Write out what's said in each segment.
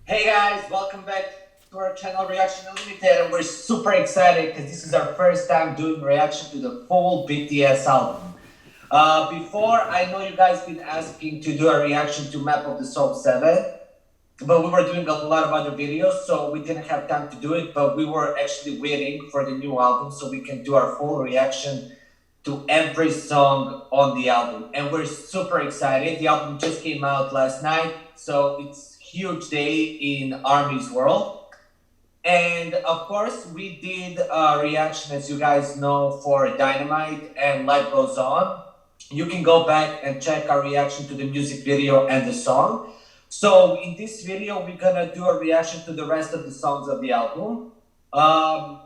Hey guys, welcome back to our channel Reaction Unlimited, and we're super excited because this is our first time doing reaction to the full BTS album. Before, I know you guys been asking to do a reaction to Map of the Soul 7, but we were doing a lot of other videos, so we didn't have time to do it, but we were actually waiting for the new album so we can do our full reaction to every song on the album. And we're super excited. The album just came out last night, so it's huge day in Army's world. And of course, we did a reaction, as you guys know, for Dynamite and Life Goes On. You can go back and check our reaction to the music video and the song. So in this video, we're gonna do a reaction to the rest of the songs of the album. Um,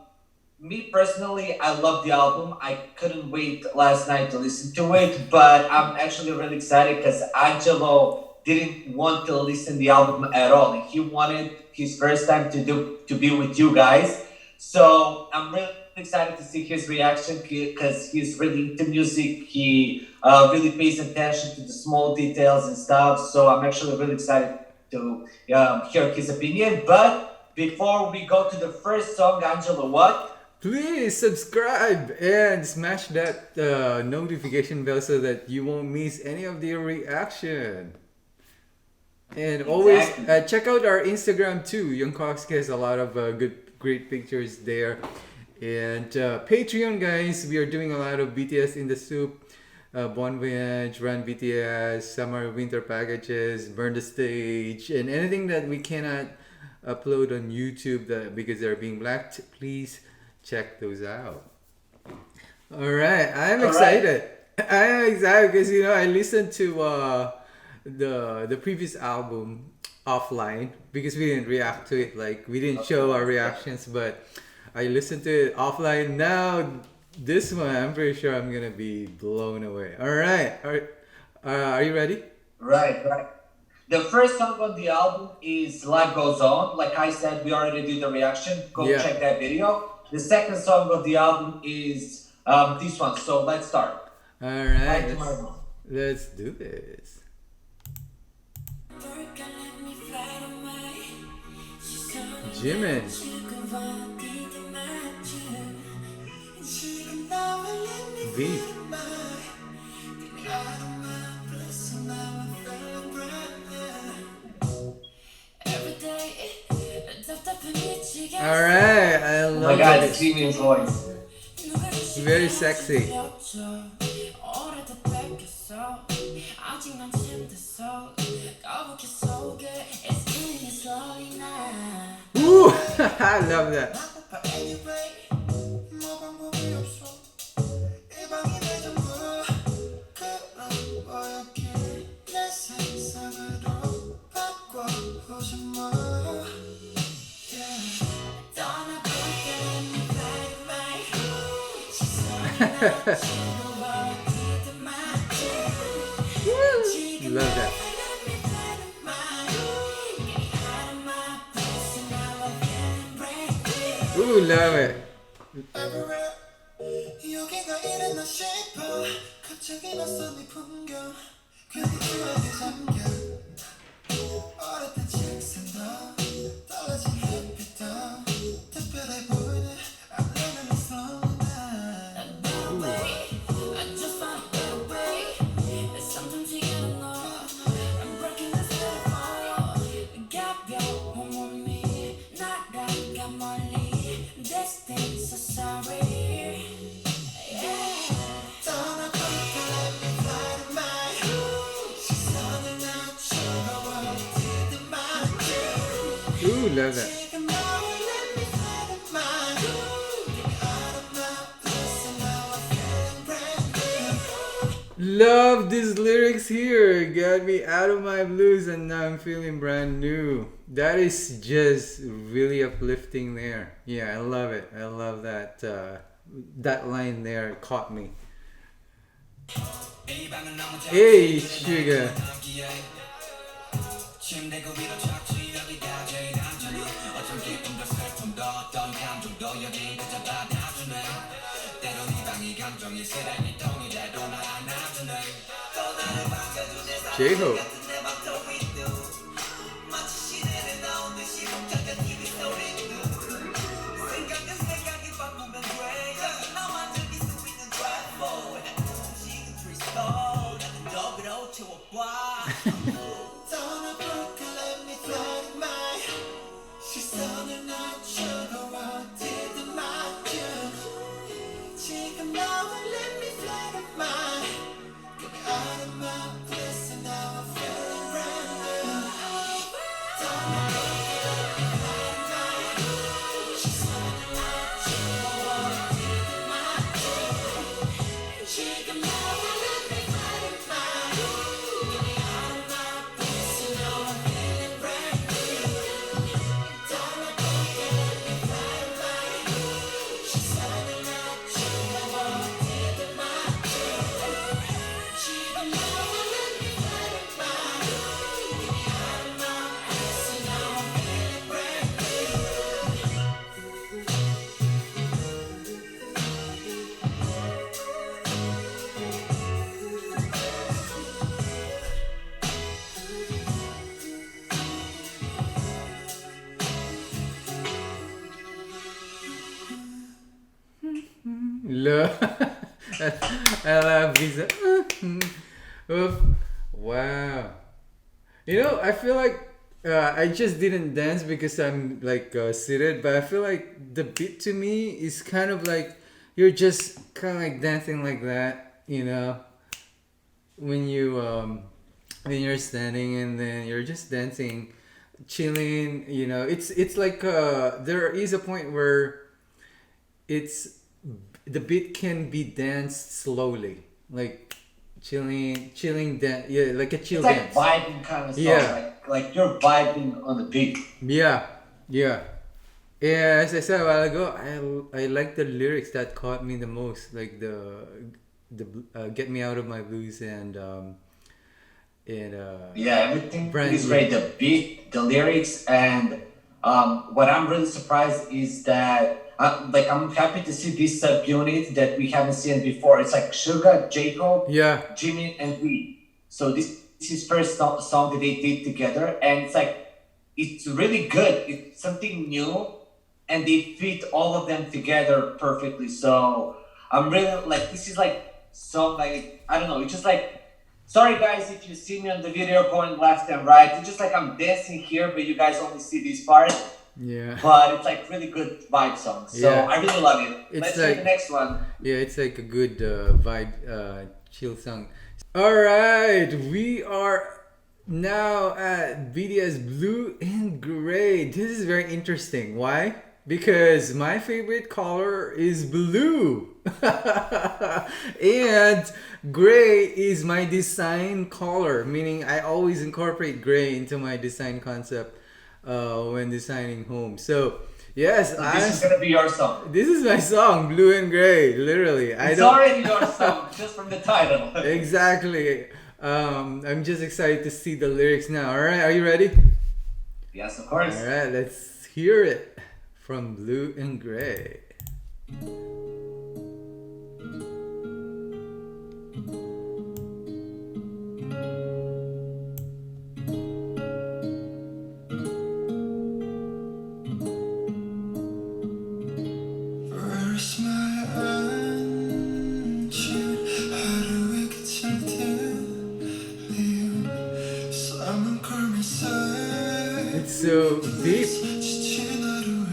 Me personally, I love the album. I couldn't wait last night to listen to it, but I'm actually really excited because Angelo didn't want to listen to the album at all. He wanted his first time to be with you guys. So I'm really excited to see his reaction because he's really into music. He really pays attention to the small details and stuff. So I'm actually really excited to hear his opinion. But before we go to the first song, Angelo, what? Please subscribe and smash that notification bell so that you won't miss any of the reaction. And always check out our Instagram too. Youngkoski has a lot of great pictures there. And Patreon, guys, we are doing a lot of BTS in the soup. Bon Voyage, Run BTS, Summer Winter Packages, Burn the Stage, and anything that we cannot upload on YouTube because they're being blacked, please check those out. All right, I'm excited. I'm excited because I listened to the previous album offline because we didn't react to it. Like we didn't show our reactions, but I listened to it offline. Now this one, I'm pretty sure I'm gonna be blown away. All right, are you ready? Right. The first song on the album is Life Goes On. Like I said, we already did the reaction. Go check that video. The second song of the album is this one. So let's start. All right, let's do this. Jimin. V. Alright, I love my God, it's Jimin's voice. Very sexy. Ooh, I love that. Love that. Ooh, love it. Ooh, love that. Love these lyrics here. Got me out of my blues and now I'm feeling brand new. That is just really uplifting there. Yeah, I love it. I love that. That line there caught me. Hey, sugar. J-Hope. Love. I love Visa. Oof. Wow. You know, I feel like I just didn't dance because I'm like seated, but I feel like the beat to me is kind of like you're just kind of like dancing like that, you know, when when you're standing and then you're just dancing, chilling, you know. It's like there is a point where it's the beat can be danced slowly, like chilling dance, yeah, like a chill It's like dance. vibing kind of song. Yeah. Like you're vibing on the beat. Yeah, yeah. Yeah, as I said a while ago, I like the lyrics that caught me the most, like the "Get Me Out of My Blues" and Yeah, everything brand is yeah great. The beat, the lyrics, and what I'm really surprised is that like I'm happy to see this subunit that we haven't seen before. It's like Suga, Jacob, yeah Jimmy, and we. So this is first song that they did together, and it's like it's really good. It's something new, and they fit all of them together perfectly. So I'm really like this is like song like I don't know. It's just like sorry guys if you see me on the video going left and right. It's just like I'm dancing here, but you guys only see this part. yeah But it's like really good vibe song. So yeah. I really love it. It's Let's hear the like next one. yeah, it's like a good vibe, chill song. All right, we are now at BTS Blue and Gray. This is very interesting. Why? Because my favorite color is blue. And gray is my design color, meaning I always incorporate gray into my design concept when designing homes. So, yes, So this is gonna be your song. this is my song, Blue and Gray, literally. I It's don't already your song just from the title. exactly. I'm just excited to see the lyrics now. All right, are you ready? Yes, of course. All right, let's hear it from Blue and Gray. Where's my angel? 하루의 끝을 들리우 삶은 걸면서 It's so deep. 지친 하루의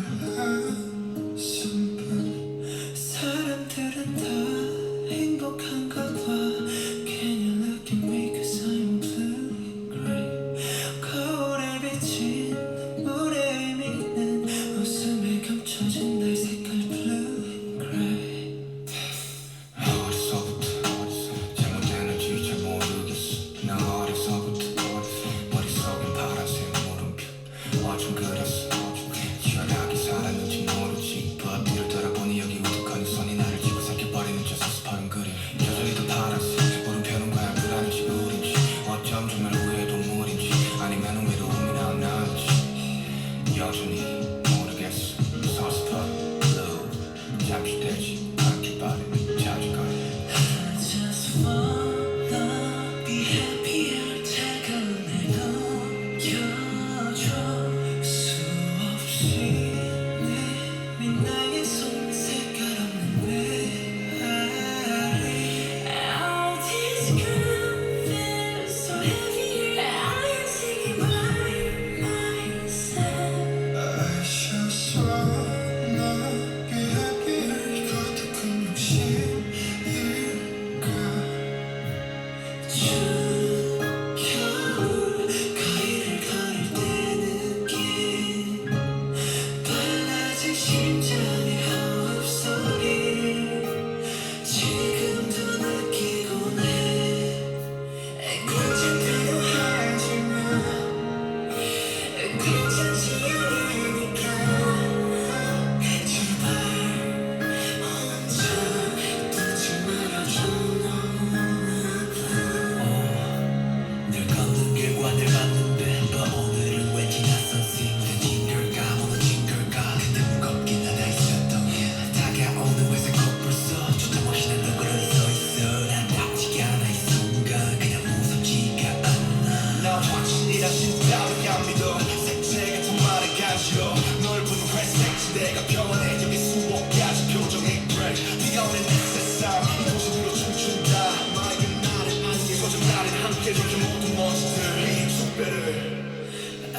한숨뿐 사람들은 다 행복한가 봐 Can you look at me cause I'm blue and gray 거울에 비친 물에 미는 웃음에 감춰진 날 색깔 blue and gray 어디서부터 잘못되는지 잘 모르겠어 난 어디서부터 머릿속엔 파란색 물음표 어쩜 그랬어 희한하게 살았는지 모르지 앞뒤를 돌아보니 여기 우두커니 손이 나를 쥐고 삼켜버리는 저 서스퍼른 그림 여전히 더 파란색 물음표는 과연 불안인지 우린지 어쩜 정말 후회 동물인지 아니면 외로움이나 나은지 여전히 모르겠어 서스퍼른 blue 잠시 되지 않길 바래 자주 가요 I just wanna be happier 차가운 날 넘겨줘 수없이 내민 나의 손 색깔 없는 메아리 All this ground feels so heavy I am singing by myself I just wanna be happier 이것도 큰 욕심일까 추운 겨울 거리를 걸을 때 느낀 빨라진 심장의 호흡소리 지금도 느끼곤 해 괜찮다고 하지마 괜찮지 않으니까 제발 혼자 두지 말아줘 늘 걷는 길과 늘 맞는데 but 오늘은 왠지 낯선 싱그러진 걸까 무너진 걸까 근데 무겁긴 하나 있었던 게 다가오는 회색 코뿔소 주저없이 난 너그러니 서있어 난 닿지 않아 이 순간 그냥 무섭지가 않아 나 확신이란 진짜를 안 믿어 색채 같은 말에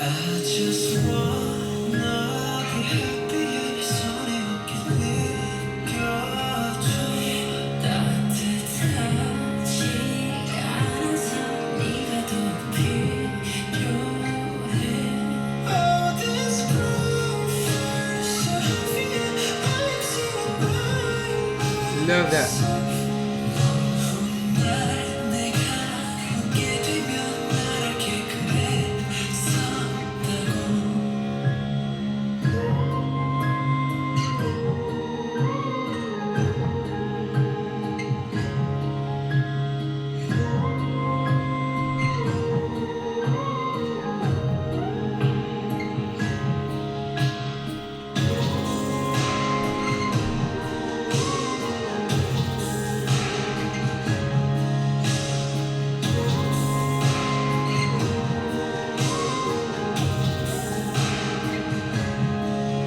I just wanna be happy 이 손이 어깨 느껴져 따뜻하지 않아서 네가 더 필요해 Oh this groove feels so heavy I'm singing by Love that. 날 내가 오게 되면 나를 깨끗했었다고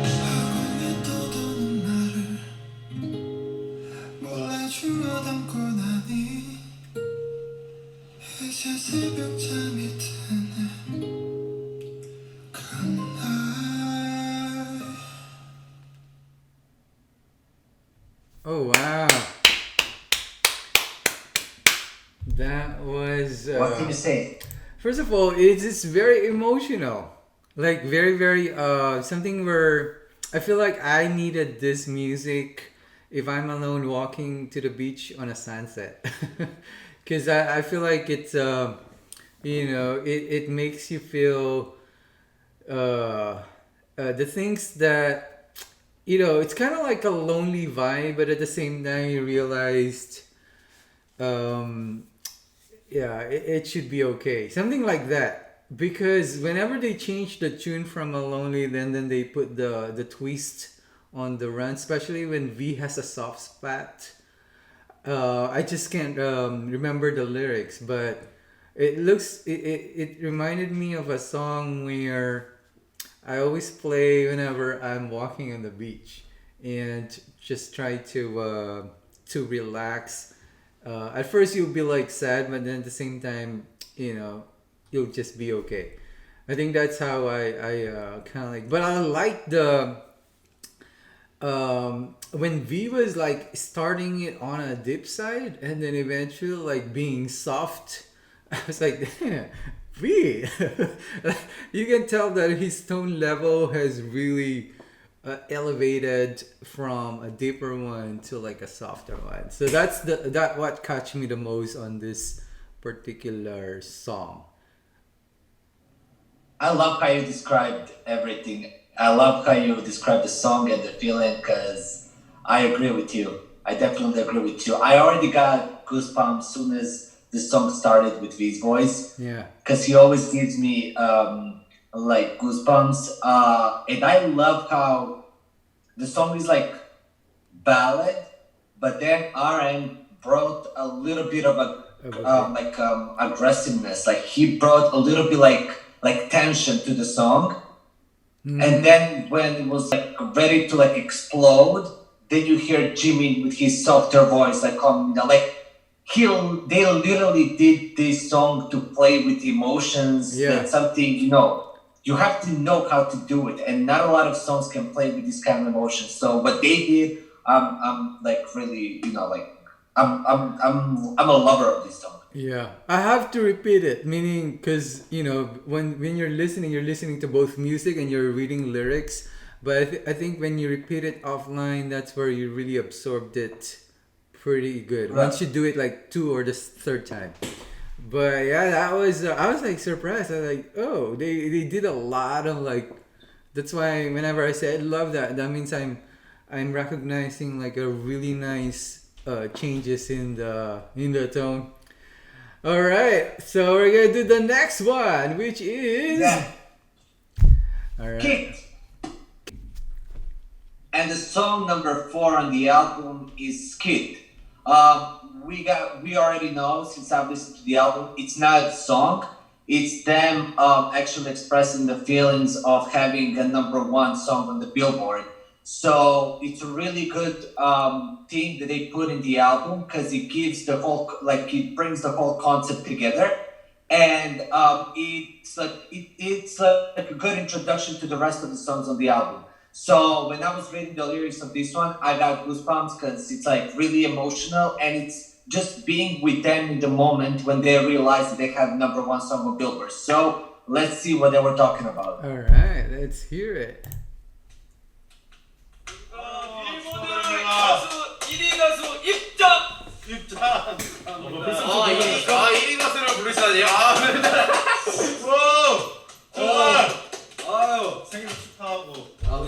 학원에 떠도는 나를 몰래 주워 담고 나니 이제 새벽잠이 드네 그날 Oh wow. That was What can you say? first of all, it's very emotional. Like very very something where I feel like I needed this music if I'm alone walking to the beach on a sunset. Cuz I feel like it's it makes you feel the things that it's kind of like a lonely vibe, but at the same time you realized um yeah, it should be okay, something like that. Because whenever they change the tune from a lonely, then they put the twist on the run, especially when V has a soft spot. I just can't remember the lyrics, but it reminded me of a song where I always play whenever I'm walking on the beach and just try to relax. At first you'll be like sad, but then at the same time, you'll just be okay. I think that's how I kind of like. But I like the when V was like starting it on a dip side and then eventually like being soft. I was like, damn, V. Like, you can tell that his tone level has really elevated from a deeper one to like a softer one. So that what catch me the most on this particular song. I love how you described everything. I love how you described the song and the feeling because I agree with you. I definitely agree with you. I already got goosebumps soon as the song started with V's voice Yeah. because he always gives me like goosebumps. And I love how the song is like ballad, but then RM brought a little bit of a aggressiveness. Like he brought a little bit like tension to the song. And then when it was like ready to like explode, then you hear Jimmy with his softer voice like coming down. Like they literally did this song to play with emotions. Yeah. That's something you have to know how to do it, and not a lot of songs can play with this kind of emotions. So what they did, I'm like really like I'm a lover of this song. Yeah, I have to repeat it, meaning because when you're listening to both music and you're reading lyrics. But I think when you repeat it offline, that's where you really absorbed it pretty good. Right. Once you do it like two or the third time. But yeah, that was I was like surprised. I was like, oh, they did a lot of like. That's why whenever I say I love that, that means I'm recognizing like a really nice changes in the tone. All right, so we're gonna do the next one, which is all right. Kicked. And the song number 4 on the album is Skid. We already know since I've listened to the album, it's not a song. It's them actually expressing the feelings of having a number 1 song on the Billboard. So it's a really good thing that they put in the album because it gives the whole it brings the whole concept together. and it's like a good introduction to the rest of the songs on the album. So when I was reading the lyrics of this one, I got goosebumps because it's like really emotional, and it's just being with them in the moment when they realize that they have number one song on Billboard. So let's see what they were talking about. All right, let's hear it. 빌보드 가수 1위 가수 입장! 입장. 1위 가수를 부르시다니. 정말. 아유. 생일 축하하고.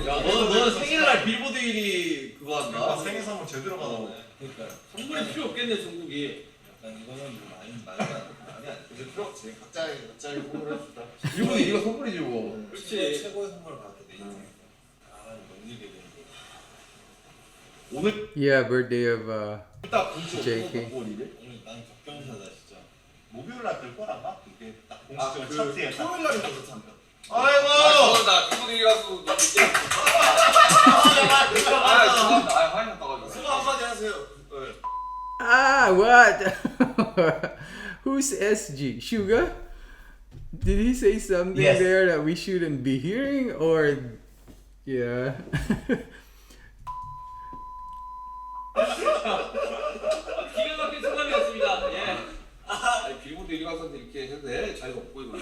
야, 너는 생일날 빌보드 1위 그거 한다. 생일 선물 제대로 받아. 그러니까 선물이 필요 없겠네, 종국이. 약간 이거는 뭐 많이 안 돼. 필요 없지. 각자의 선물을 해주다. 빌보드 1위가 선물이지 뭐. 그렇지. 최고의 선물을 받게 돼. 너무 일게 되는 거. 오늘 Yeah, birthday of 딱 공식 JK. 오늘 난 격변사다 진짜. 목요일 날뜰 거란가? 이게 딱 공식적인 차트에 딱. 토요일 날이 그렇잖아. 아이고. 나 빌보드 1위 가수 너무 늦게. 죄송합니다. 화장 떠가지고. 수고 한마디 하세요. Ah, what? Who's SG? Suga? Did he say something Yes. there that we shouldn't be hearing, or yeah? 기가 막힌 소감이었습니다. 예. 아니, 빌보드 1위 가수한테 이렇게 했는데 자리가 없고 이거.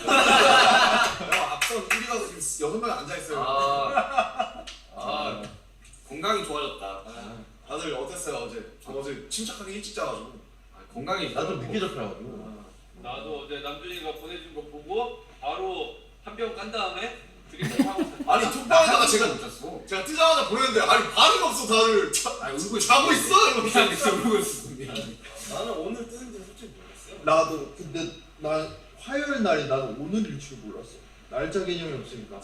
앞선 1위 가서 지금 6명 앉아 있어요. 건강이 좋아졌다. 다들 어땠어요 어제? 저 어제 침착하게 일찍 자가지고. 건강이 나도 늦게 접혀가지고. 나도 어제 남준이가 보내준 거 보고 바로 한 병 깐 다음에 드링크 하고 아니 톡방에다가 진짜 제가 못 잤어. 제가 뜨자마자 보냈는데 아니 반응 없어 다들. 울고 자고 있어 이러면서. 진짜 울고 있었어. 나는 오늘 뜨는지 솔직히 모르겠어요. 나도 근데 나 화요일 날이 나도 오늘일 줄 몰랐어. 날짜 개념이 없으니까.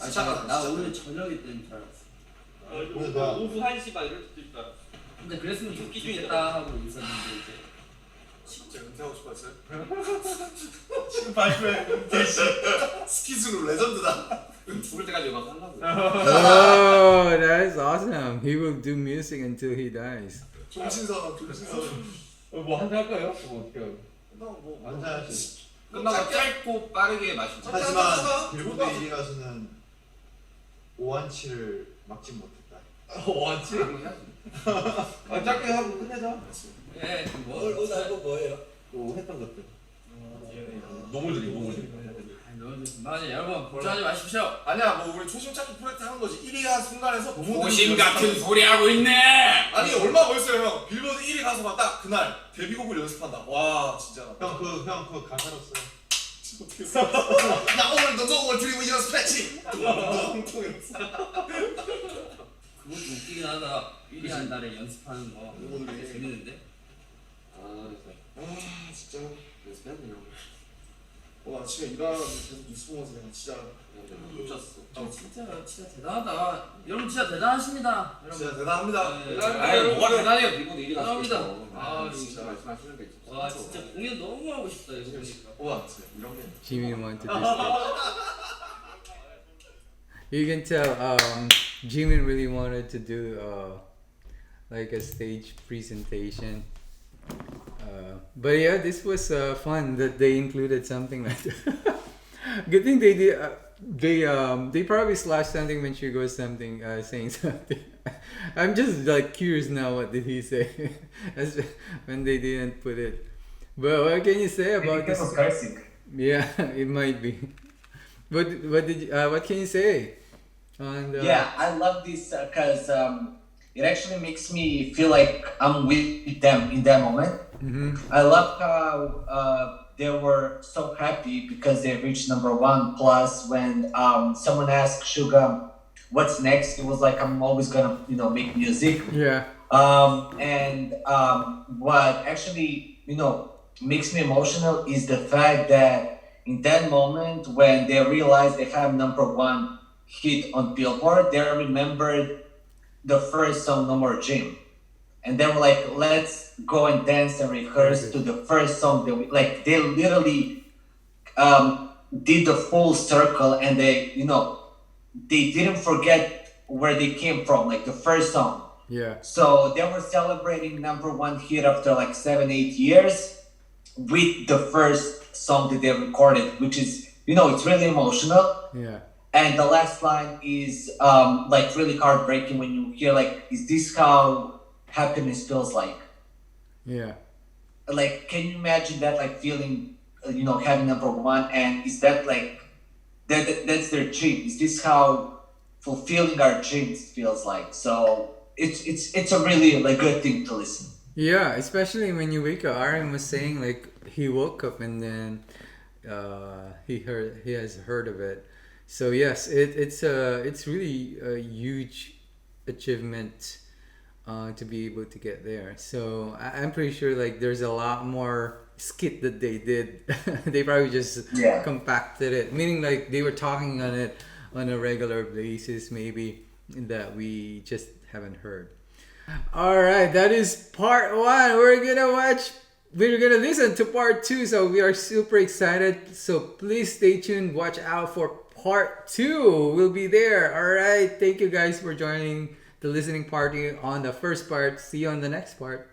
나 오늘 저녁에 뜬 줄 알았어. 오늘 나- 오후 1시 반 이럴 때도 있다. 근데 그랬으면 좋겠다 하고 있었는데 이제 진짜 은퇴하고 싶어 했어요? 지금 발표해. 대시. 스키즈로 레전드다. 죽을 때까지 음악 한다고. Oh, that's awesome. He will do music until he dies. 종신선언. 뭐 한잔 할까요? 뭐 어떻게 하고? 뭐 완전하지. 끝나고 짧고 빠르게 마시자. 하지만 빌보드 1위 가수는 오한치를 막지 못했다. 왔지? 짧게 하고 끝내자. 예. 오늘 알고 뭐예요? 뭐 했던 것들. 노물들이. 맞아 여러분 걱정하지 마십시오. 아니야 뭐 우리 초심 찾기 프로젝트 하는 거지. 1위 한 순간에서 고심 같은 소리 하고 있네. 아니 얼마 벌써요 형. 빌보드 1위 가수가 딱 그날 데뷔곡을 연습한다. 와 진짜. 형 그거 가사로 써. 나 오늘도 노을 드리고 연습했지. 그거 좀 웃기긴 하다. 1위 한 달에 연습하는 거 되게 재밌는데. 진짜 연습했네요. 아침에 일어나서 계속 뉴스 보면서 내가 진짜 놓쳤어. 진짜 대단하다. 여러분 진짜 대단하십니다. 여러분. 진짜 대단합니다. 네. 아니 뭐가 대단해요. 빌보드 1위 가수. 대단합니다. 아, 진짜 말씀하시는 게 있어. 와 진짜 공연 너무 하고 싶다 이거 보니까. 와 진짜 이런 게. Jimmy wanted to do. You can tell Jimin really wanted to do like a stage presentation. But yeah, this was fun that they included something like that. Good thing they did. They probably slashed something when she goes something saying something. I'm just like curious now. What did he say? As when they didn't put it. But what can you say about Because this? of cursing. Yeah, it might be. But what can you say? On the, Yeah, I love this because it actually makes me feel like I'm with them in that moment. I love how they were so happy because they reached number one. Plus, when someone asked Suga, "What's next?" it was like, "I'm always gonna, make music." Yeah. And what actually, makes me emotional is the fact that in that moment when they realized they have number one hit on Billboard, they remembered the first song, No More Gym. And they were like, let's go and dance and rehearse to the first song that they literally did the full circle, and they didn't forget where they came from, like the first song. Yeah. So they were celebrating number one hit after like 7-8 years with the first song that they recorded, which is, it's really emotional. Yeah. And the last line is like really heartbreaking when you hear like, is this how happiness feels like? Yeah. Like, can you imagine that, like feeling, having number one, and is that like that's their dream? Is this how fulfilling our dreams feels like? So it's a really like good thing to listen. Yeah, especially when you wake up. Aaron was saying like he woke up and then he has heard of it. So yes, it's really a huge achievement to be able to get there. So I'm pretty sure like there's a lot more skit that they did. They probably just Yeah. compacted it, meaning like they were talking on it on a regular basis, maybe that we just haven't heard. All right, that is part one. We're gonna listen to part two. So we are super excited. So please stay tuned. Watch out for part two. We'll be there. All right. Thank you guys for joining the listening party on the first part. See you on the next part.